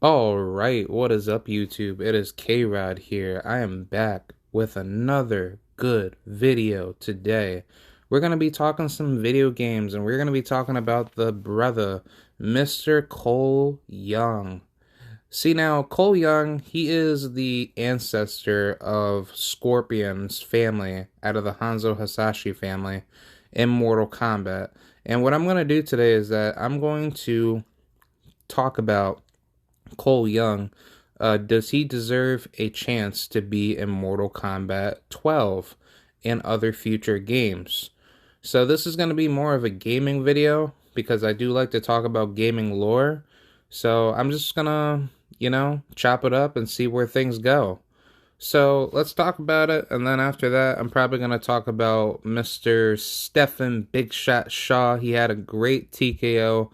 Alright, what is up, YouTube? It is K-Rod here. I am back with another good video today. We're going to be talking some video games, and we're going to be talking about the brother, Mr. Cole Young. See now, Cole Young, he is the ancestor of Scorpion's family out of the Hanzo Hasashi family in Mortal Kombat. And what I'm going to do today is that I'm going to talk about Cole Young. Does he deserve a chance to be in Mortal Kombat 12 and other future games? So this is going to be more of a gaming video because I do like to talk about gaming lore. So I'm just gonna, chop it up and see where things go. So let's talk about it, and then after that, I'm probably going to talk about Mr. Stephen Big Shot Shaw. He had a great TKO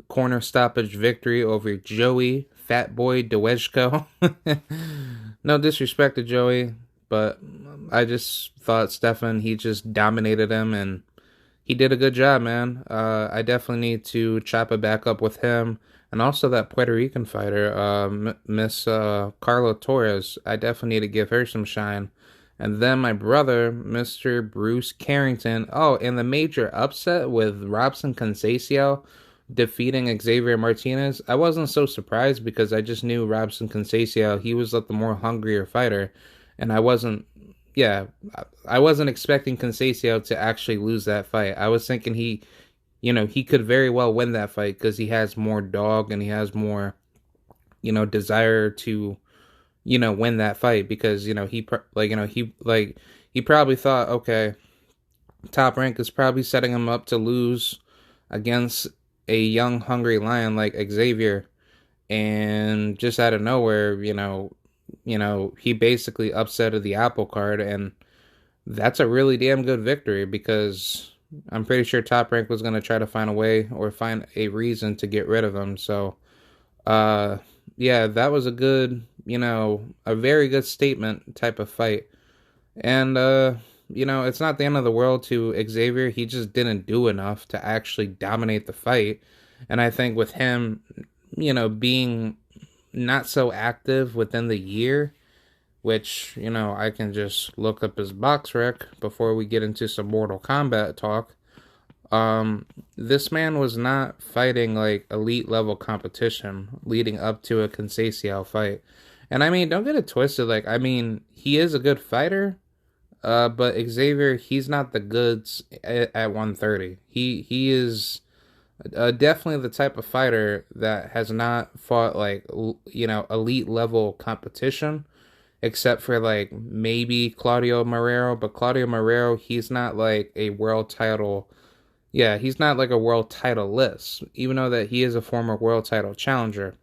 corner stoppage victory over Joey Fat Boy DeWejko. No disrespect to Joey, but I just thought Stefan, he just dominated him, and he did a good job, man. I definitely need to chop it back up with him. And also that Puerto Rican fighter, Miss Carla Torres. I definitely need to give her some shine. And then my brother, Mr. Bruce Carrington. Oh, and the major upset with Robson Conceição defeating Xavier Martinez. I wasn't so surprised because I just knew Robson Conceição, he was like the more hungrier fighter. And I wasn't expecting Conceição to actually lose that fight. I was thinking he could very well win that fight because he has more dog and he has more, desire to, win that fight because, he probably thought, okay, Top Rank is probably setting him up to lose against a young, hungry lion like Xavier. And just out of nowhere, he basically upsetted the apple card, and that's a really damn good victory because I'm pretty sure Top Rank was going to try to find a way or find a reason to get rid of him. So, yeah, that was a very good statement type of fight. And, it's not the end of the world to Xavier. He just didn't do enough to actually dominate the fight. And I think with him, being not so active within the year, which, I can just look up his box rec before we get into some Mortal Kombat talk. This man was not fighting like elite level competition leading up to a Conceição fight. And I mean, don't get it twisted. Like, I mean, he is a good fighter, but Xavier, he's not the goods at 130. He is definitely the type of fighter that has not fought like elite level competition, except for like maybe Claudio Marrero. But Claudio Marrero, he's not like a world title. Yeah, he's not like a world title list, even though that he is a former world title challenger.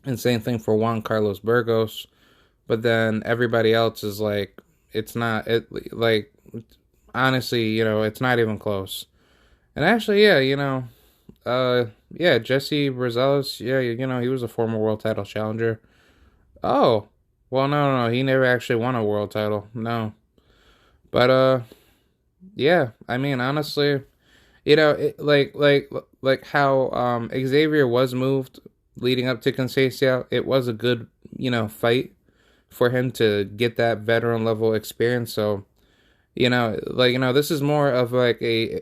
And same thing for Juan Carlos Burgos. But then everybody else is like, it's not, honestly, it's not even close. And actually, yeah, Jesse Rosales, yeah, he was a former world title challenger. Oh, well, no, he never actually won a world title, no. But, yeah, I mean, honestly, like how, Xavier was moved leading up to Conceição, it was a good, fight for him to get that veteran level experience, so, this is more of like a,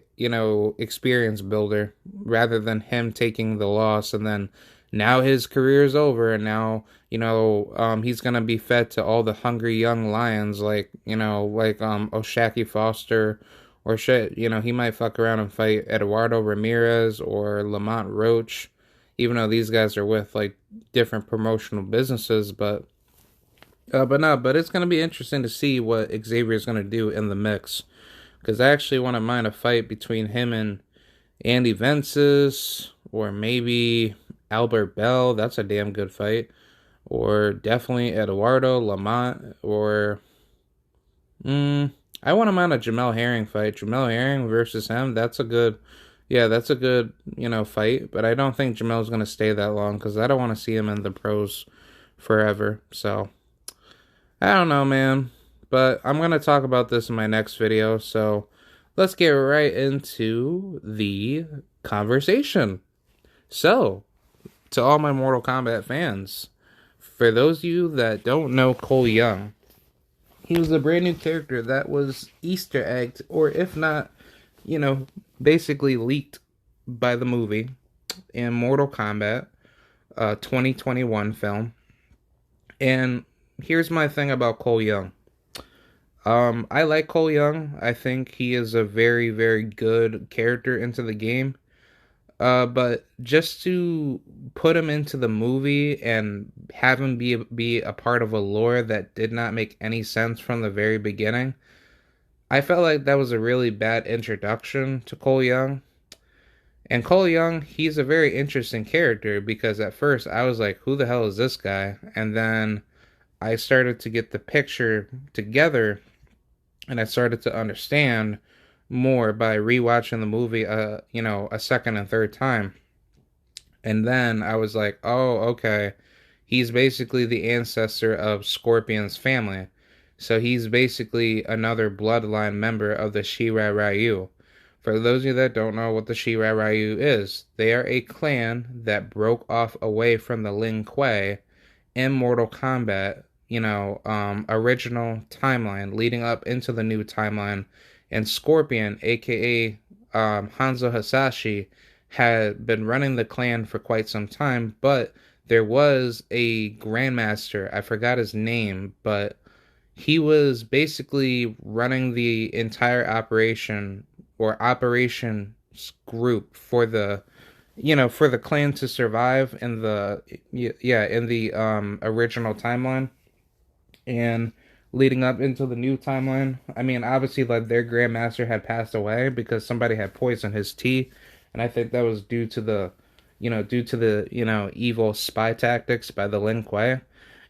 experience builder rather than him taking the loss and then now his career is over and now, he's going to be fed to all the hungry young lions like, Oshaki Foster or shit, he might fuck around and fight Eduardo Ramirez or Lamont Roach, even though these guys are with like different promotional businesses, but it's going to be interesting to see what Xavier is going to do in the mix. Because I actually want to mind a fight between him and Andy Vences, or maybe Albert Bell. That's a damn good fight. Or definitely Eduardo Lamont, or I want to mind a Jamel Herring fight. Jamel Herring versus him. That's a good fight. But I don't think Jamel's going to stay that long because I don't want to see him in the pros forever. So I don't know, man, but I'm going to talk about this in my next video, so let's get right into the conversation. So, to all my Mortal Kombat fans. For those of you that don't know Cole Young, he was a brand new character that was Easter egged, or if not, basically leaked by the movie in Mortal Kombat 2021 film. And here's my thing about Cole Young. I like Cole Young. I think he is a very, very good character into the game. But just to put him into the movie and have him be a part of a lore that did not make any sense from the very beginning, I felt like that was a really bad introduction to Cole Young. And Cole Young, he's a very interesting character because at first I was like, who the hell is this guy? And then I started to get the picture together and I started to understand more by rewatching the movie a second and third time. And then I was like, oh, okay. He's basically the ancestor of Scorpion's family. So he's basically another bloodline member of the Shirai Ryu. For those of you that don't know what the Shirai Ryu is, they are a clan that broke off away from the Lin Kuei in Mortal Kombat, original timeline leading up into the new timeline. And Scorpion, aka Hanzo Hasashi, had been running the clan for quite some time, but there was a grandmaster, I forgot his name, but he was basically running the entire operation or operations group for the clan to survive in the original timeline and leading up into the new timeline. I mean, obviously, like, their grandmaster had passed away because somebody had poisoned his tea, and I think that was due to the evil spy tactics by the Lin Kuei.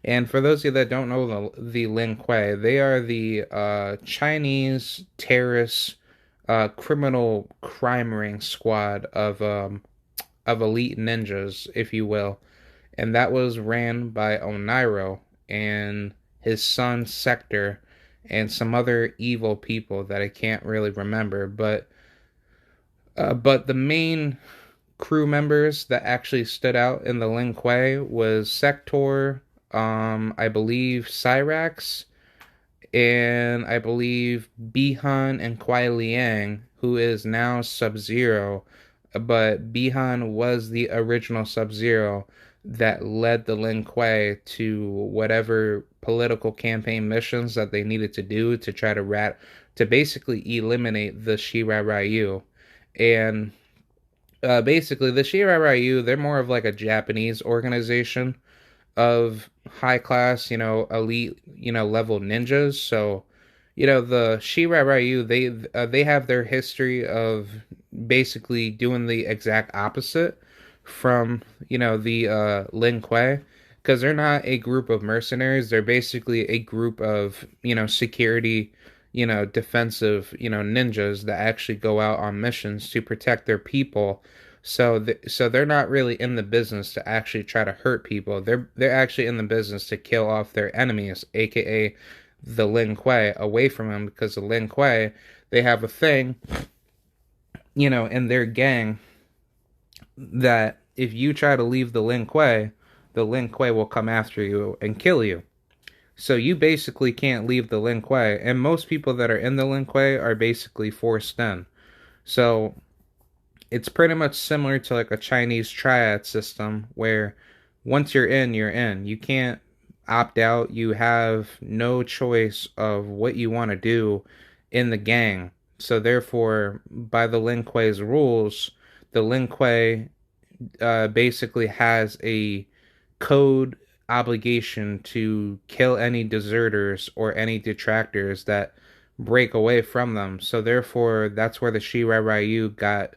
And for those of you that don't know the Lin Kuei, they are the Chinese terrorist criminal crime ring squad of elite ninjas, if you will, and that was ran by Oniro and his son Sector and some other evil people that I can't really remember, but the main crew members that actually stood out in the Lin Kuei was Sector, I believe Cyrax, and I believe Bihan and Kuai Liang, who is now Sub-Zero, but Bihan was the original Sub-Zero that led the Lin Kuei to whatever political campaign missions that they needed to do to try to basically eliminate the Shirai Ryu. And basically the Shirai Ryu, they're more of like a Japanese organization of high class, elite, level ninjas. So, the Shirai Ryu, they have their history of basically doing the exact opposite from, the Lin Kuei, because they're not a group of mercenaries. They're basically a group of, security, defensive, ninjas that actually go out on missions to protect their people. So they're not really in the business to actually try to hurt people. They're actually in the business to kill off their enemies, aka the Lin Kuei, away from them, because the Lin Kuei, they have a thing, in their gang that if you try to leave the Lin Kuei will come after you and kill you. So you basically can't leave the Lin Kuei, and most people that are in the Lin Kuei are basically forced in. So it's pretty much similar to like a Chinese triad system where once you're in, you're in. You can't opt out. You have no choice of what you want to do in the gang. So therefore, by the Lin Kuei's rules, the Lin Kuei basically has a code obligation to kill any deserters or any detractors that break away from them. So therefore, that's where the Shirai Ryu got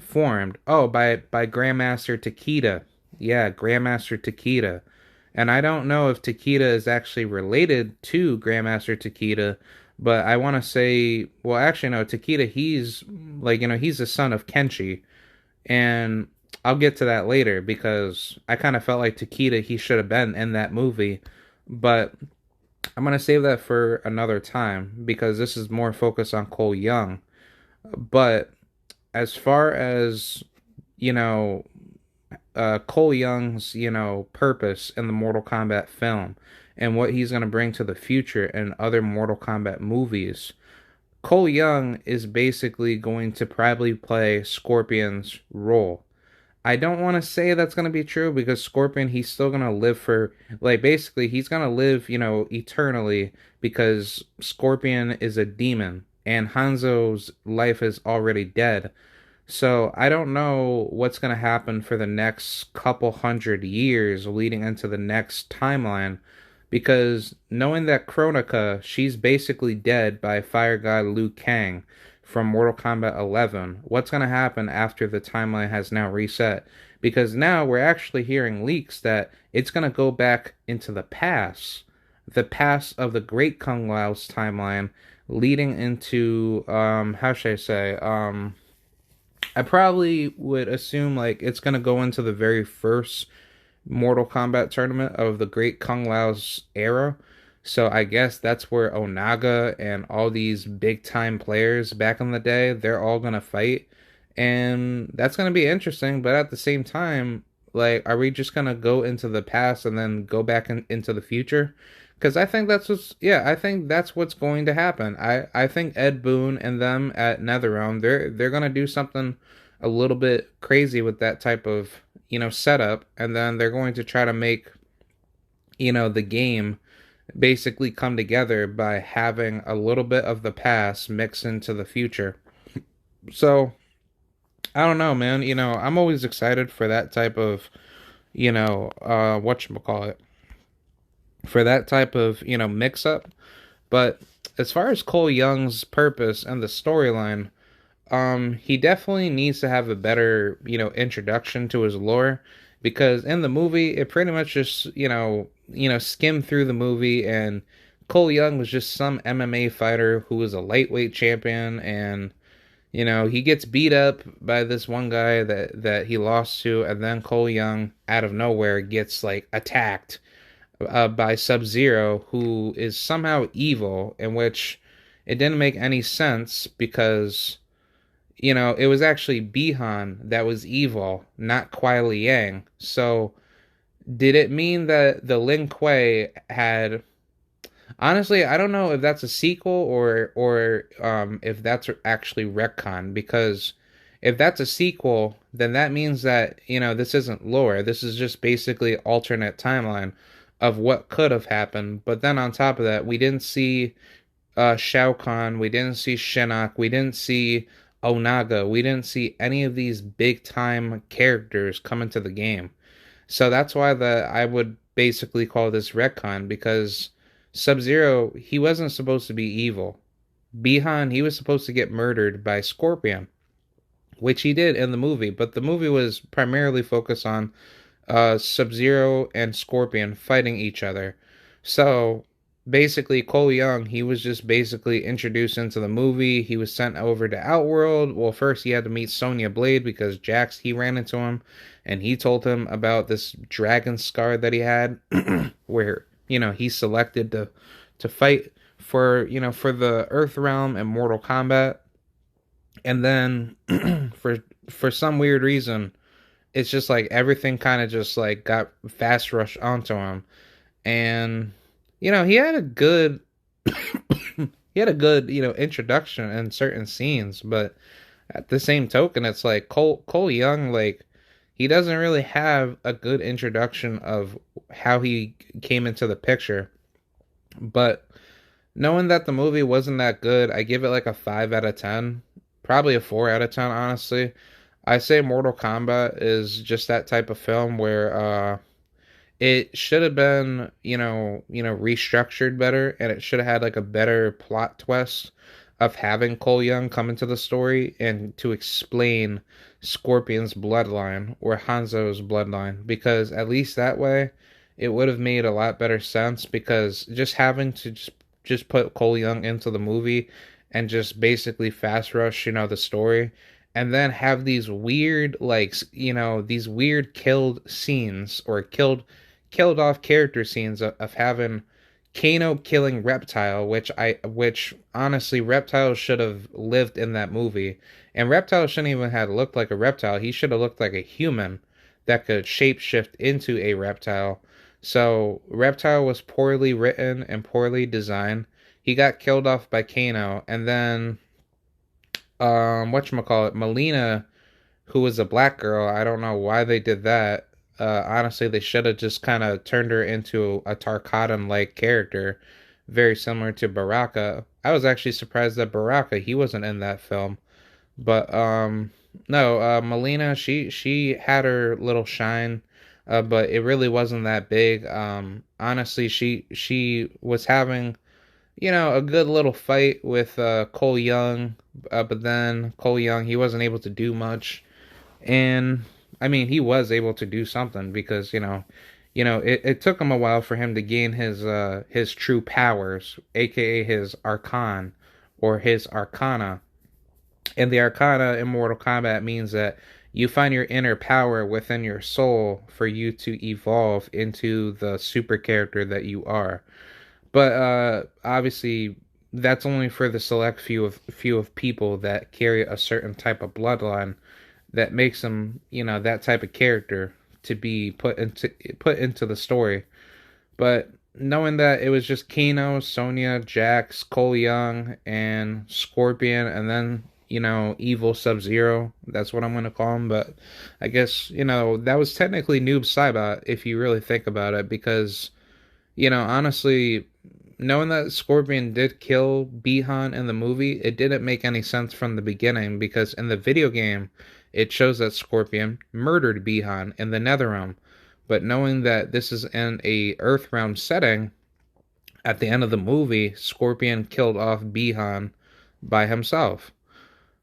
formed. Oh, by Grandmaster Takeda. Yeah, Grandmaster Takeda. And I don't know if Takeda is actually related to Grandmaster Takeda, but I want to say, well, actually no, Takeda, he's like, he's the son of Kenshi. And I'll get to that later because I kind of felt like Takeda, he should have been in that movie, but I'm going to save that for another time because this is more focused on Cole Young. But as far as, Cole Young's, purpose in the Mortal Kombat film and what he's going to bring to the future in other Mortal Kombat movies, Cole Young is basically going to probably play Scorpion's role. I don't want to say that's going to be true because Scorpion, he's still going to live for, like, basically, he's going to live, eternally because Scorpion is a demon and Hanzo's life is already dead. So I don't know what's going to happen for the next couple hundred years leading into the next timeline because knowing that Kronika, she's basically dead by Fire God Liu Kang from Mortal Kombat 11, what's going to happen after the timeline has now reset? Because now we're actually hearing leaks that it's going to go back into the past of the Great Kung Lao's timeline, leading into, how should I say, I probably would assume like it's gonna go into the very first Mortal Kombat tournament of the Great Kung Lao's era. So I guess that's where Onaga and all these big time players back in the day, they're all gonna fight. And that's gonna be interesting, but at the same time, like, are we just gonna go into the past and then go back into the future? Because I think I think that's what's going to happen. I think Ed Boon and them at NetherRealm, they're gonna do something a little bit crazy with that type of setup, and then they're going to try to make the game basically come together by having a little bit of the past mix into the future. So I don't know, man. I'm always excited for that type of whatchamacallit, for that type of mix up. But as far as Cole Young's purpose and the storyline, he definitely needs to have a better introduction to his lore, because in the movie it pretty much just skimmed through the movie, and Cole Young was just some MMA fighter who was a lightweight champion, and he gets beat up by this one guy that he lost to, and then Cole Young out of nowhere gets like attacked by Sub-Zero, who is somehow evil, in which it didn't make any sense because it was actually Bihan that was evil, not Kuai Liang. So did it mean that the Lin Kuei had, honestly, I don't know if that's a sequel or if that's actually retcon, because if that's a sequel, then that means that this isn't lore. This is just basically alternate timeline of what could have happened. But then on top of that, we didn't see Shao Kahn, we didn't see Shinnok, we didn't see Onaga, we didn't see any of these big time characters come into the game. So that's why I would basically call this retcon, because Sub-Zero, he wasn't supposed to be evil. Bihan, he was supposed to get murdered by Scorpion, which he did in the movie, but the movie was primarily focused on Sub-Zero and Scorpion fighting each other. So basically, Cole Young, he was just basically introduced into the movie. He was sent over to Outworld. Well, first he had to meet Sonya Blade because Jax, he ran into him and he told him about this dragon scar that he had where he selected to fight for for the Earth Realm and Mortal Kombat. And then for some weird reason, it's just like everything kind of just like got fast rushed onto him. And he had a good introduction in certain scenes, but at the same token, it's like Cole Young, like, he doesn't really have a good introduction of how he came into the picture. But knowing that the movie wasn't that good, I give it like a 5 out of 10. Probably a 4 out of 10, honestly. I say Mortal Kombat is just that type of film where it should have been, restructured better, and it should have had like a better plot twist of having Cole Young come into the story and to explain Scorpion's bloodline or Hanzo's bloodline, because at least that way it would have made a lot better sense, because just having to just put Cole Young into the movie and just basically fast rush, the story, and then have these weird, like, these weird killed scenes or killed off character scenes of having Kano killing Reptile, which honestly Reptile should have lived in that movie, and Reptile shouldn't even have looked like a reptile. He should have looked like a human, that could shapeshift into a reptile. So Reptile was poorly written and poorly designed. He got killed off by Kano, and then whatchamacallit, Melina, who was a black girl. I don't know why they did that. Honestly, they should have just kind of turned her into a Tarkatan-like character, very similar to Baraka. I was actually surprised that Baraka, he wasn't in that film. But no, Melina, she had her little shine, but it really wasn't that big. Honestly, she was having, a good little fight with Cole Young, but then Cole Young, he wasn't able to do much. And I mean, he was able to do something because, it took him a while for him to gain his true powers, aka his Archon or his Arcana. And the Arcana in Mortal Kombat means that you find your inner power within your soul for you to evolve into the super character that you are. But obviously, that's only for the select few of people that carry a certain type of bloodline that makes them, that type of character to be put into the story. But knowing that it was just Kano, Sonya, Jax, Cole Young, and Scorpion, and then Evil Sub-Zero. That's what I'm gonna call him. But I guess that was technically Noob Saibot if you really think about it, because honestly, knowing that Scorpion did kill Bihan in the movie, it didn't make any sense from the beginning, because in the video game, it shows that Scorpion murdered Bihan in the Netherrealm. But knowing that this is in a Earthrealm setting, at the end of the movie, Scorpion killed off Bihan by himself.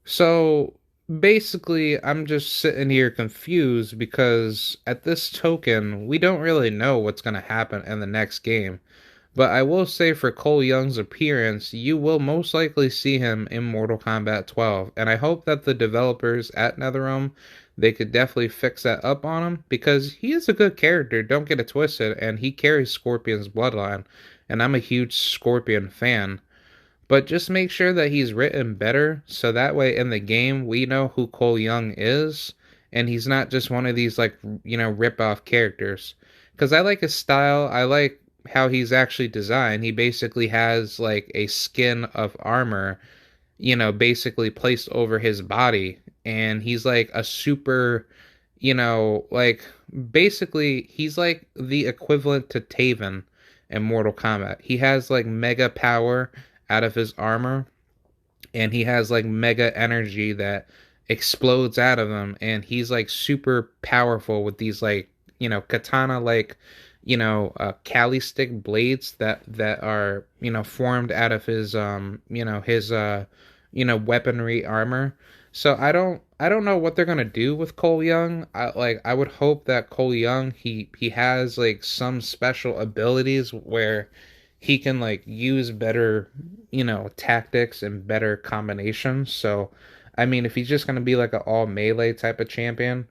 So basically, I'm just sitting here confused because at this token, we don't really know what's going to happen in the next game. But I will say for Cole Young's appearance, you will most likely see him in Mortal Kombat 12. And I hope that the developers at NetherRealm, they could definitely fix that up on him, because he is a good character, don't get it twisted, and he carries Scorpion's bloodline. And I'm a huge Scorpion fan. But just make sure that he's written better, so that way in the game we know who Cole Young is, and he's not just one of these like rip-off characters. Because I like his style, I like how he's actually designed. He basically has like a skin of armor, basically placed over his body, and he's like a super, like basically he's like the equivalent to Taven in Mortal Kombat. He has like mega power out of his armor, and he has like mega energy that explodes out of him, and he's like super powerful with these like katana like Kali stick blades that are formed out of his his weaponry armor. So I don't know what they're gonna do with Cole Young. I would hope that Cole Young, he has like some special abilities where he can like use better tactics and better combinations. So I mean, if he's just gonna be like an all melee type of champion,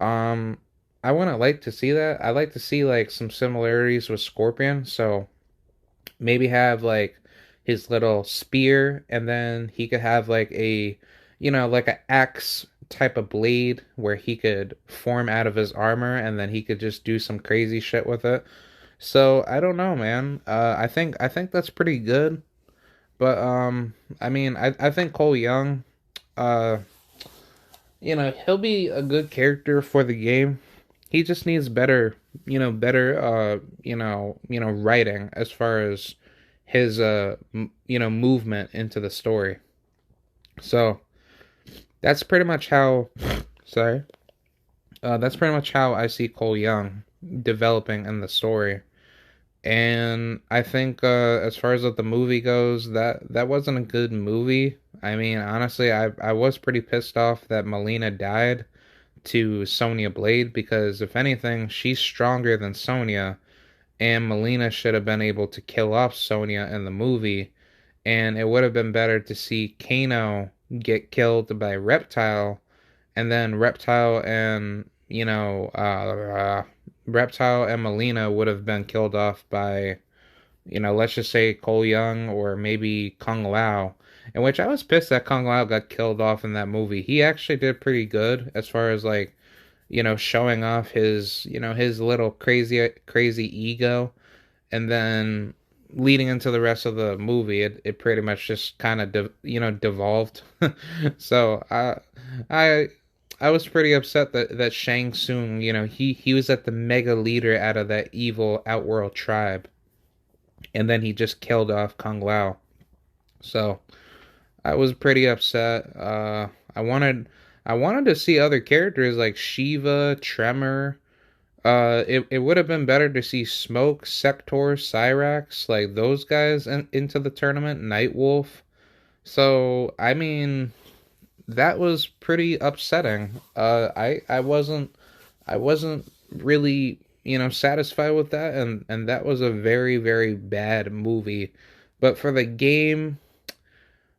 um I wouldn't like to see that. I like to see like some similarities with Scorpion. So maybe have like his little spear, and then he could have like a like a axe type of blade where he could form out of his armor, and then he could just do some crazy shit with it. So I don't know, man. I think that's pretty good. But I mean, I think Cole Young, uh, he'll be a good character for the game. He just needs better, better, writing as far as his, movement into the story. So that's pretty much how, sorry, that's pretty much how I see Cole Young developing in the story. And I think as far as what the movie goes, that wasn't a good movie. I mean, honestly, I was pretty pissed off that Melina died to Sonya Blade, because if anything, she's stronger than Sonya, and Melina should have been able to kill off Sonya in the movie, and it would have been better to see Kano get killed by Reptile, and then Reptile and Melina would have been killed off by, let's just say Cole Young or maybe Kung Lao. In which I was pissed that Kung Lao got killed off in that movie. He actually did pretty good as far as like, showing off his, his little crazy ego. And then leading into the rest of the movie, it pretty much just kind of devolved. So I I was pretty upset that Shang Tsung, he was at the mega leader out of that evil outworld tribe, and then he just killed off Kung Lao. So I was pretty upset. I wanted to see other characters like Shiva, Tremor. It would have been better to see Smoke, Sector, Cyrax, like those guys into the tournament, Nightwolf. So, I mean, that was pretty upsetting. I wasn't really, satisfied with that, and that was a very, very bad movie. But for the game,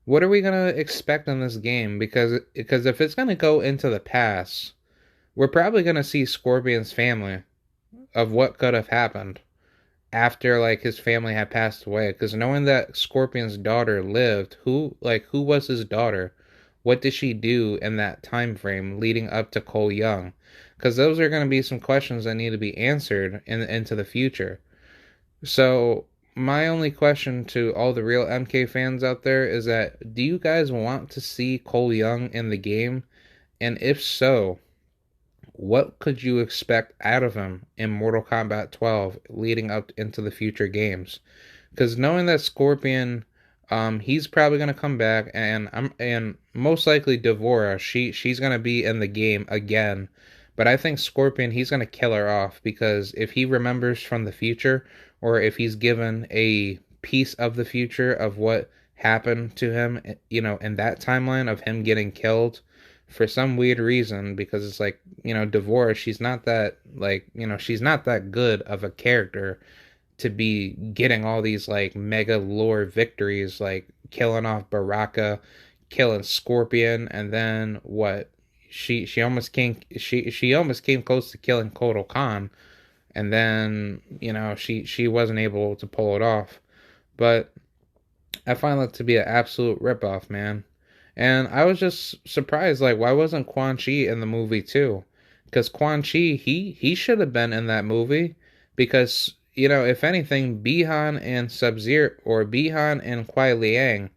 what are we gonna expect in this game? Because if it's gonna go into the past, we're probably gonna see Scorpion's family of what could have happened after like his family had passed away, because knowing that Scorpion's daughter lived, who was his daughter, what did she do in that time frame leading up to Cole Young, because those are going to be some questions that need to be answered into the future. So my only question to all the real MK fans out there is that, do you guys want to see Cole Young in the game? And if so, what could you expect out of him in Mortal Kombat 12 leading up into the future games? Because knowing that Scorpion, he's probably gonna come back, and most likely Devora, she's gonna be in the game again. But I think Scorpion, he's gonna kill her off, because if he remembers from the future, or if he's given a piece of the future of what happened to him, in that timeline of him getting killed for some weird reason, because it's like, Devora, she's not that, like, she's not that good of a character to be getting all these like mega lore victories, like killing off Baraka, killing Scorpion, and then what? She almost came close to killing Kotal Khan, and then she wasn't able to pull it off. But I find that to be an absolute ripoff, man. And I was just surprised, like, why wasn't Quan Chi in the movie too? Because Quan Chi, he should have been in that movie. Because, if anything, Bihan and Sub-Zero, or Bihan and Kuai Liang,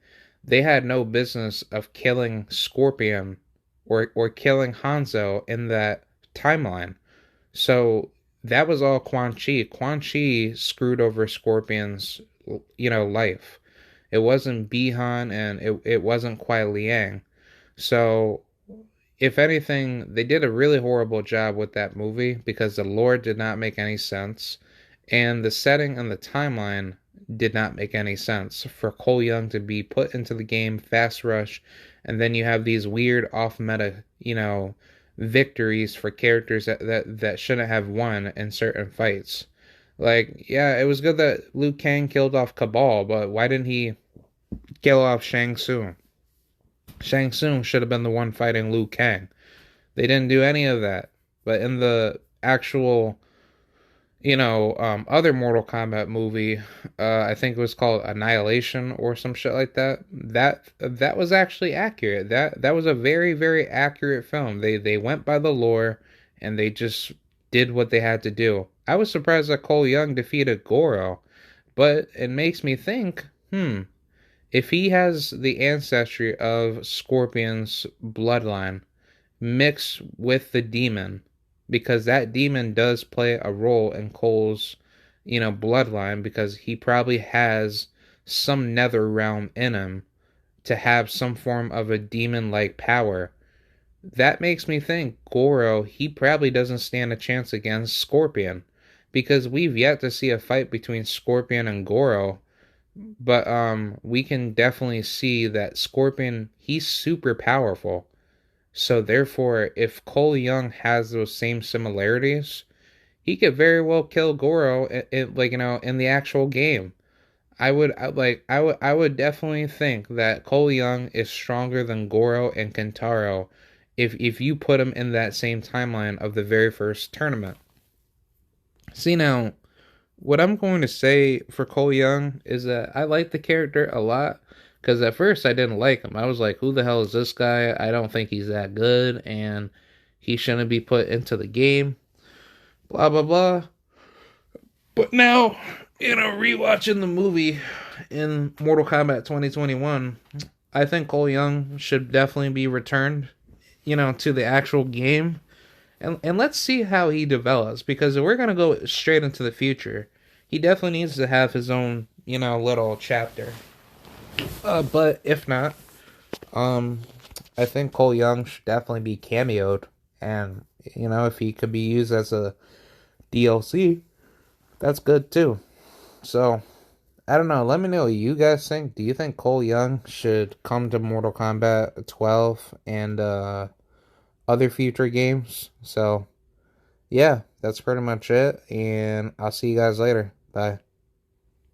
they had no business of killing Scorpion, or killing Hanzo in that timeline. So that was all Quan Chi. Quan Chi screwed over Scorpion's, life. It wasn't Bihan, and it wasn't Kuai Liang. So, if anything, they did a really horrible job with that movie, because the lore did not make any sense, and the setting and the timeline did not make any sense for Cole Young to be put into the game fast rush, and then you have these weird off meta, victories for characters that shouldn't have won in certain fights. Like, yeah, it was good that Liu Kang killed off Cabal, but why didn't he kill off Shang Tsung? Shang Tsung should have been the one fighting Liu Kang. They didn't do any of that. But in the actual, other Mortal Kombat movie, I think it was called Annihilation or some shit like that. That was actually accurate. That was a very, very accurate film. They went by the lore, and they just did what they had to do. I was surprised that Cole Young defeated Goro, but it makes me think, if he has the ancestry of Scorpion's bloodline mixed with the demon, because that demon does play a role in Cole's, bloodline, because he probably has some nether realm in him to have some form of a demon-like power. That makes me think Goro, he probably doesn't stand a chance against Scorpion, because we've yet to see a fight between Scorpion and Goro. But we can definitely see that Scorpion, he's super powerful. So therefore, if Cole Young has those same similarities, he could very well kill Goro in the actual game. I would definitely think that Cole Young is stronger than Goro and Kentaro if you put him in that same timeline of the very first tournament. See, now, what I'm going to say for Cole Young is that I like the character a lot, because at first I didn't like him. I was like, who the hell is this guy? I don't think he's that good. And he shouldn't be put into the game, blah, blah, blah. But now, rewatching the movie in Mortal Kombat 2021, I think Cole Young should definitely be returned, to the actual game. And let's see how he develops, because if we're going to go straight into the future, he definitely needs to have his own, little chapter. But if not, I think Cole Young should definitely be cameoed. And, if he could be used as a DLC, that's good too. So, I don't know. Let me know what you guys think. Do you think Cole Young should come to Mortal Kombat 12 and other future games? So, yeah, that's pretty much it. And I'll see you guys later. Bye.